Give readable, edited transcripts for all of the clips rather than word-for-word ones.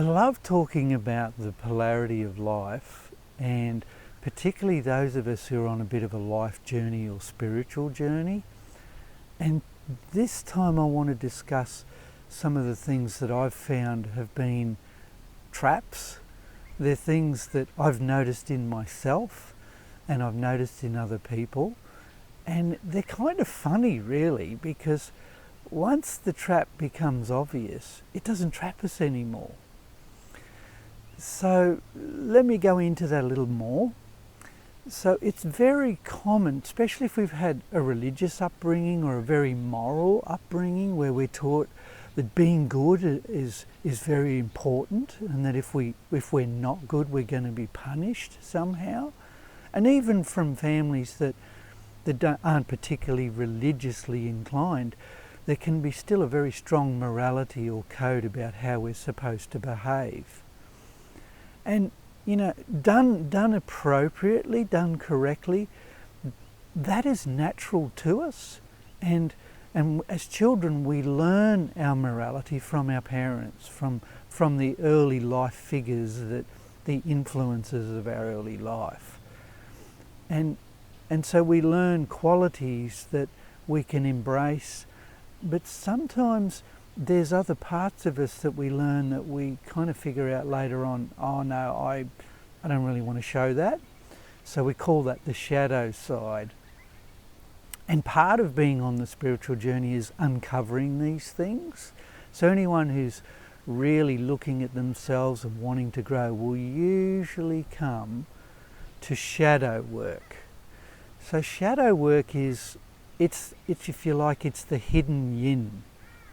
I love talking about the polarity of life, and particularly those of us who are on a bit of a life journey or spiritual journey. And this time I want to discuss some of the things that I've found have been traps. They're things that I've noticed in myself and I've noticed in other people. And they're kind of funny, really, because once the trap becomes obvious, it doesn't trap us anymore. So let me go into that a little more. So it's very common, especially if we've had a religious upbringing or a very moral upbringing where we're taught that being good is very important, and that if we're not good, we're going to be punished somehow. And even from families that aren't particularly religiously inclined, there can be still a very strong morality or code about how we're supposed to behave. And done appropriately, done correctly, that is natural to us. And as children, we learn our morality from our parents, from the early life figures, the influences of our early life. And so we learn qualities that we can embrace, but sometimes there's other parts of us that we learn that we kind of figure out later on, oh no, I don't really want to show that. So we call that the shadow side. And part of being on the spiritual journey is uncovering these things. So anyone who's really looking at themselves and wanting to grow will usually come to shadow work. So shadow work is, it's if you like, it's the hidden yin.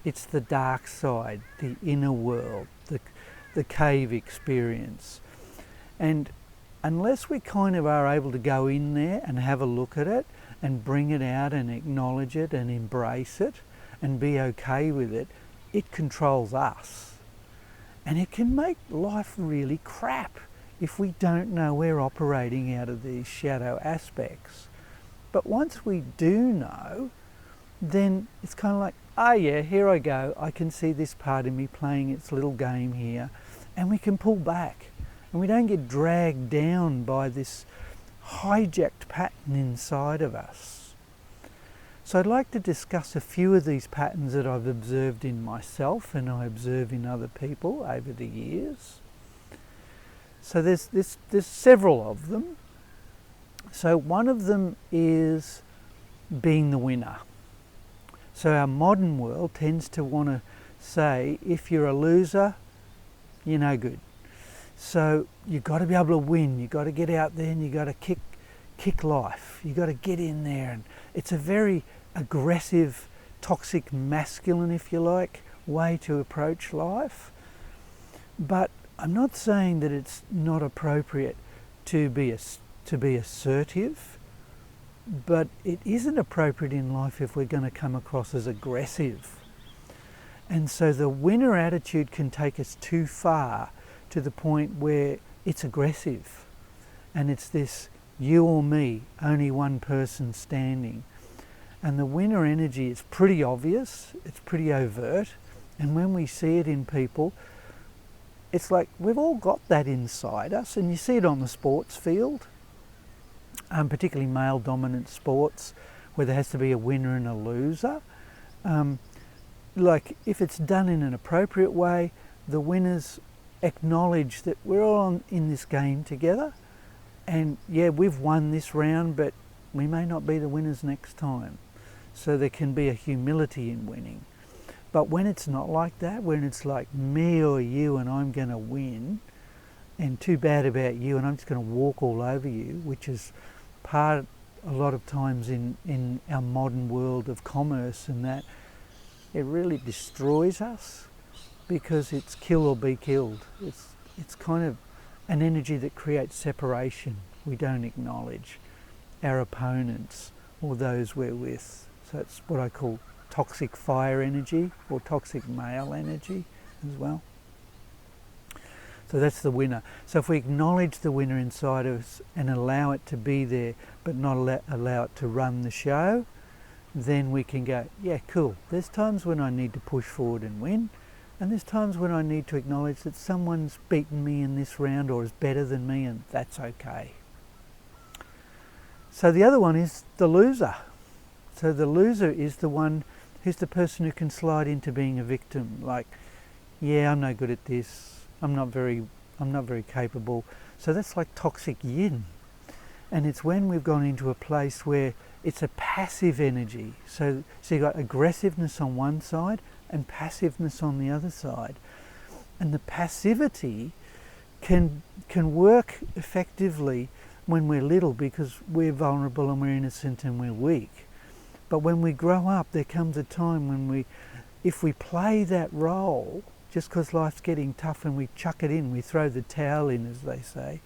It's the dark side, the inner world, the cave experience. And unless we kind of are able to go in there and have a look at it and bring it out and acknowledge it and embrace it and be okay with it, it controls us. And it can make life really crap if we don't know we're operating out of these shadow aspects. But once we do know, then it's kind of like, oh yeah, here I go. I can see this part of me playing its little game here, and we can pull back. And we don't get dragged down by this hijacked pattern inside of us. So I'd like to discuss a few of these patterns that I've observed in myself and I observe in other people over the years. So there's several of them. So one of them is being the winner. So our modern world tends to want to say, if you're a loser, you're no good. So you've got to be able to win. You've got to get out there and you've got to kick life. You've got to get in there. And it's a very aggressive, toxic, masculine, if you like, way to approach life. But I'm not saying that it's not appropriate to be assertive, but it isn't appropriate in life if we're going to come across as aggressive. And so the winner attitude can take us too far to the point where it's aggressive. And it's this you or me, only one person standing. And the winner energy is pretty obvious, it's pretty overt. And when we see it in people, it's like we've all got that inside us, and you see it on the sports field. Particularly male-dominant sports, where there has to be a winner and a loser. Like if it's done in an appropriate way, the winners acknowledge that we're all in this game together, and yeah, we've won this round, but we may not be the winners next time. So there can be a humility in winning. But when it's not like that, when it's like me or you and I'm going to win, and too bad about you and I'm just going to walk all over you, which is part a lot of times in our modern world of commerce, and that it really destroys us because it's kill or be killed. It's kind of an energy that creates separation. We don't acknowledge our opponents or those we're with. So it's what I call toxic fire energy or toxic male energy as well. So that's the winner. So if we acknowledge the winner inside of us and allow it to be there, but not allow it to run the show, then we can go, yeah, cool. There's times when I need to push forward and win, And there's times when I need to acknowledge that someone's beaten me in this round or is better than me, and that's okay. So the other one is the loser. So the loser is the one who's the person who can slide into being a victim. Like, yeah, I'm no good at this. I'm not very capable. So that's like toxic yin. And it's when we've gone into a place where it's a passive energy. So you've got aggressiveness on one side and passiveness on the other side. And the passivity can work effectively when we're little because we're vulnerable and we're innocent and we're weak. But when we grow up, there comes a time when if we play that role, just because life's getting tough and we chuck it in, we throw the towel in, as they say,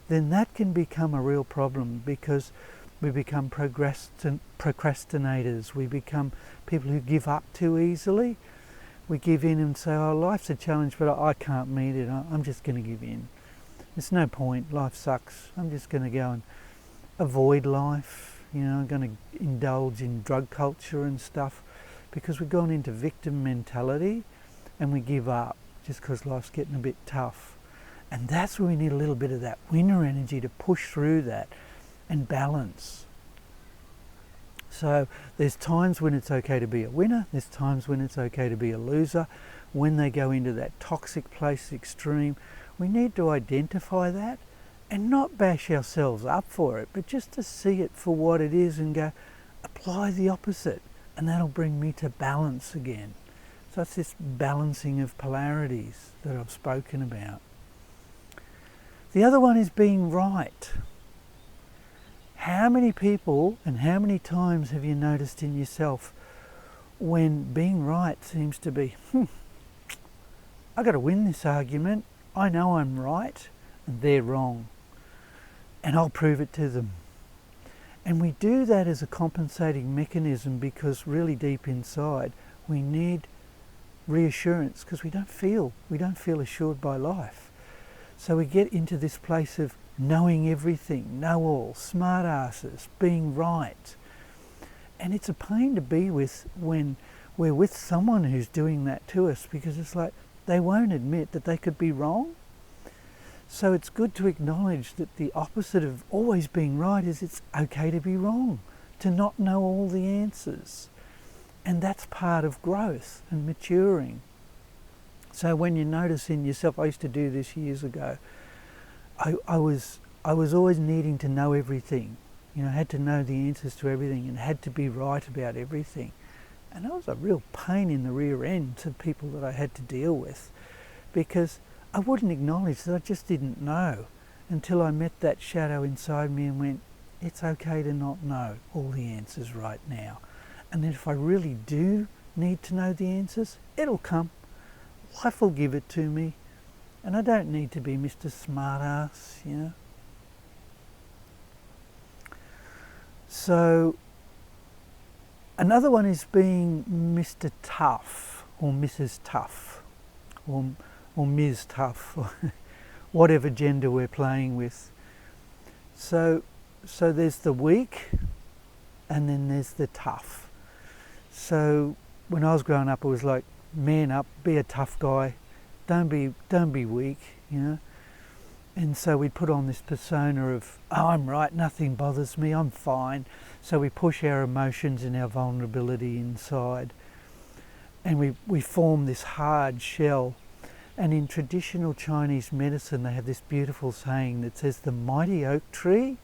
then that can become a real problem because we become procrastinators. We become people who give up too easily. We give in and say, oh, life's a challenge, but I can't meet it. I'm just going to give in. There's no point. Life sucks. I'm just going to go and avoid life. I'm going to indulge in drug culture and stuff because we've gone into victim mentality and we give up just because life's getting a bit tough. And that's where we need a little bit of that winner energy to push through that and balance. So there's times when it's okay to be a winner, there's times when it's okay to be a loser. When they go into that toxic place extreme, we need to identify that and not bash ourselves up for it, but just to see it for what it is and go, apply the opposite, and that'll bring me to balance again. So it's this balancing of polarities that I've spoken about. The other one is being right. How many people and how many times have you noticed in yourself when being right seems to be, I've got to win this argument, I know I'm right and they're wrong, and I'll prove it to them. And we do that as a compensating mechanism because really deep inside we need reassurance because we don't feel assured by life. So we get into this place of knowing everything, know all, smart asses, being right. And it's a pain to be with when we're with someone who's doing that to us because it's like they won't admit that they could be wrong. So it's good to acknowledge that the opposite of always being right is it's okay to be wrong, to not know all the answers. And that's part of growth and maturing. So when you notice in yourself, I used to do this years ago, I was always needing to know everything. I had to know the answers to everything and had to be right about everything. And that was a real pain in the rear end to people that I had to deal with because I wouldn't acknowledge that I just didn't know until I met that shadow inside me and went, it's okay to not know all the answers right now. And then if I really do need to know the answers, it'll come. Life will give it to me. And I don't need to be Mr. Smartass, So another one is being Mr. Tough or Mrs. Tough or Ms. Tough or whatever gender we're playing with. So there's the weak and then there's the tough. So when I was growing up, it was like, man up, be a tough guy, don't be weak, And so we put on this persona of, oh, I'm right, nothing bothers me, I'm fine. So we push our emotions and our vulnerability inside. And we form this hard shell. And in traditional Chinese medicine, they have this beautiful saying that says, the mighty oak tree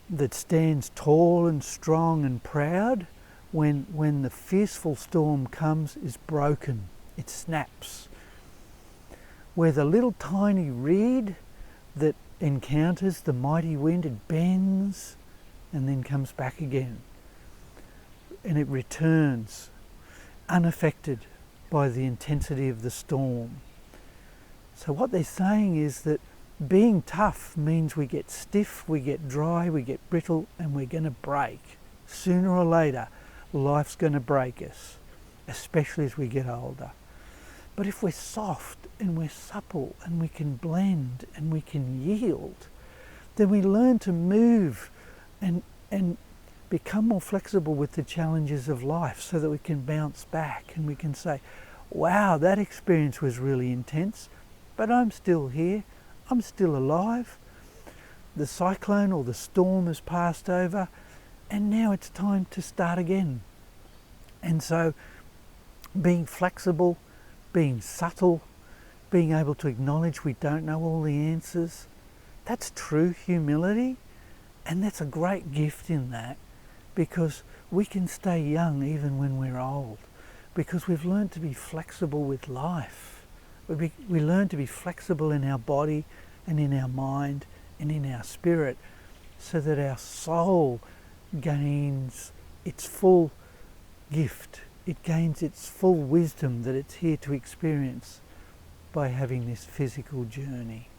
that stands tall and strong and proud, when the fearful storm comes, is broken. It snaps. Where the little tiny reed that encounters the mighty wind, it bends and then comes back again. And it returns unaffected by the intensity of the storm. So what they're saying is that being tough means we get stiff, we get dry, we get brittle, and we're going to break. Sooner or later, life's going to break us, especially as we get older. But if we're soft and we're supple and we can blend and we can yield, then we learn to move and become more flexible with the challenges of life so that we can bounce back and we can say, wow, that experience was really intense, but I'm still here, I'm still alive. The cyclone or the storm has passed over, and now it's time to start again. And so being flexible, being subtle, being able to acknowledge we don't know all the answers, that's true humility, and that's a great gift in that, because we can stay young even when we're old, because we've learned to be flexible with life. We learn to be flexible in our body and in our mind and in our spirit, so that our soul gains its full gift. It gains its full wisdom that it's here to experience by having this physical journey.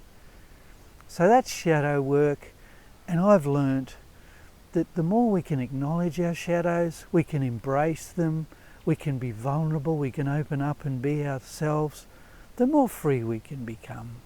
So that's shadow work, and I've learnt that the more we can acknowledge our shadows, we can embrace them, we can be vulnerable, we can open up and be ourselves, the more free we can become.